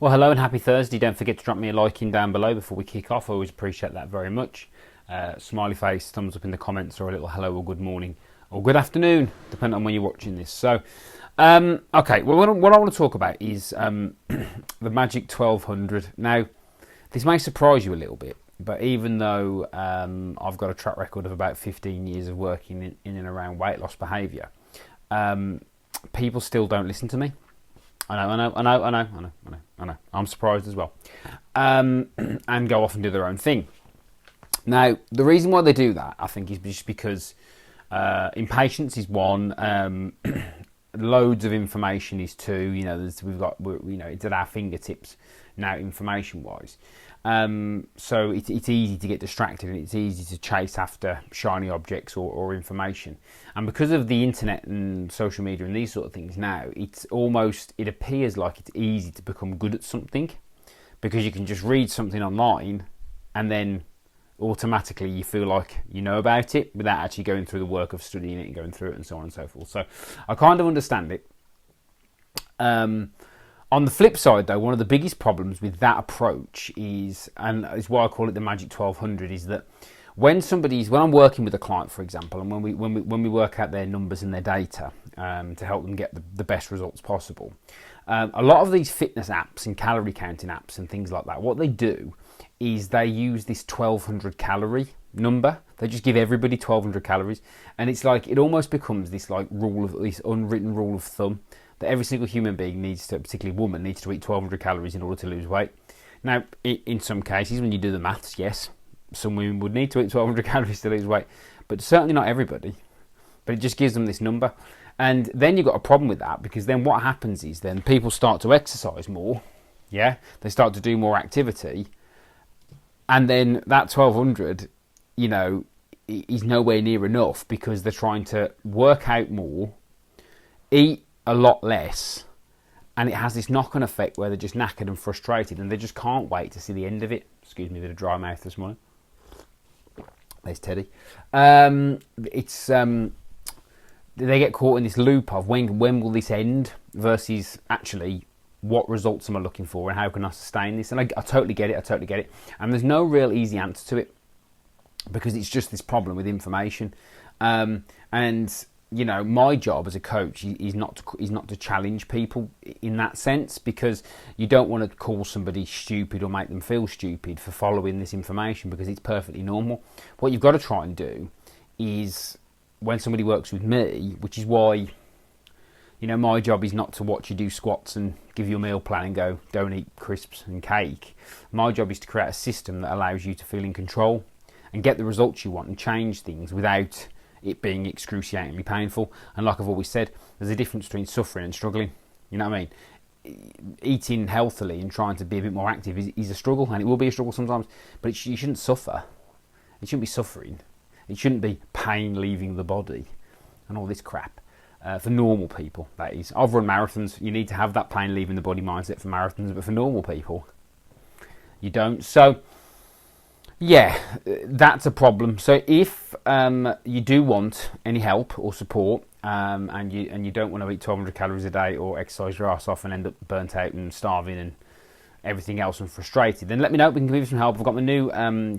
Well, hello and happy Thursday. Don't forget to drop me a like in down below before we kick off. I always appreciate that very much. Smiley face, thumbs up in the comments, or a little hello or good morning or good afternoon, depending on when you're watching this. So, okay, well, what I want to talk about is the Magic 1200. Now, this may surprise you a little bit, but even though I've got a track record of about 15 years of working in and around weight loss behaviour, people still don't listen to me. I know. I'm surprised as well. And go off and do their own thing. Now, the reason why they do that, I think, is just because impatience is one, loads of information is two. You know, it's at our fingertips now, information-wise. So it's easy to get distracted, and it's easy to chase after shiny objects or information. And because of the internet and social media and these sort of things now, it appears like it's easy to become good at something, because you can just read something online and then automatically you feel like you know about it without actually going through the work of studying it and going through it and so on and so forth. So I kind of understand it. On the flip side, though, one of the biggest problems with that approach is why I call it the Magic 1200, is that when I'm working with a client, for example, and when we work out their numbers and their data to help them get the best results possible, a lot of these fitness apps and calorie counting apps and things like that, what they do is they use this 1200 calorie number. They just give everybody 1200 calories, and it's like it almost becomes this unwritten rule of thumb that every single human being particularly woman, needs to eat 1200 calories in order to lose weight. Now, in some cases, when you do the maths, yes, some women would need to eat 1200 calories to lose weight, but certainly not everybody. But it just gives them this number. And then you've got a problem with that, because then what happens is then people start to exercise more, yeah? They start to do more activity, and then that 1200, is nowhere near enough, because they're trying to work out more, eat a lot less, and it has this knock-on effect where they're just knackered and frustrated, and they just can't wait to see the end of it. Excuse me, a bit of dry mouth this morning. There's Teddy. They get caught in this loop of when will this end, versus actually what results am I looking for and how can I sustain this. And I totally get it. And there's no real easy answer to it, because it's just this problem with information. My job as a coach is not to challenge people in that sense, because you don't want to call somebody stupid or make them feel stupid for following this information, because it's perfectly normal. What you've got to try and do is, when somebody works with me, which is why, my job is not to watch you do squats and give you a meal plan and go, don't eat crisps and cake. My job is to create a system that allows you to feel in control and get the results you want and change things without it being excruciatingly painful. And like I've always said, there's a difference between suffering and struggling. You know what I mean? Eating healthily and trying to be a bit more active is a struggle, and it will be a struggle sometimes, but you shouldn't suffer. It shouldn't be suffering. It shouldn't be pain leaving the body and all this crap. For normal people, that is. I've run marathons. You need to have that pain leaving the body mindset for marathons, but for normal people, you don't. So, yeah, that's a problem. So if you do want any help or support, and you don't want to eat 1200 calories a day or exercise your ass off and end up burnt out and starving and everything else and frustrated, then let me know. We can give you some help. I've got my new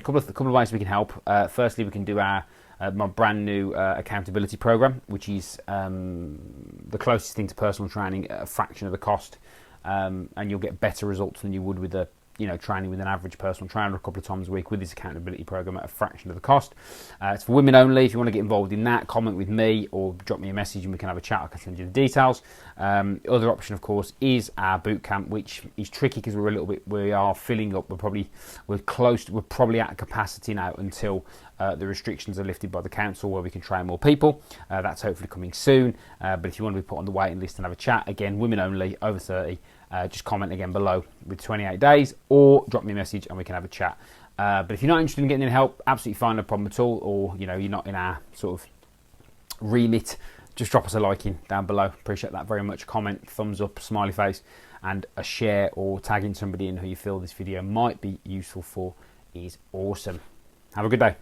couple of ways we can help. Firstly, we can do my brand new accountability program, which is the closest thing to personal training at a fraction of the cost, and you'll get better results than you would with training with an average personal trainer a couple of times a week with this accountability program at a fraction of the cost. It's for women only. If you want to get involved in that, comment with me or drop me a message and we can have a chat. I can send you the details. Other option, of course, is our boot camp, which is tricky because we are filling up. We're probably at capacity now until the restrictions are lifted by the council, where we can train more people. That's hopefully coming soon. But if you want to be put on the waiting list and have a chat, again, women only, over 30. Just comment again below with 28 days, or drop me a message and we can have a chat. But if you're not interested in getting any help, absolutely fine, no problem at all, or you're not in our sort of remit, just drop us a like in down below. Appreciate that very much. Comment, thumbs up, smiley face, and a share or tagging somebody in who you feel this video might be useful for is awesome. Have a good day.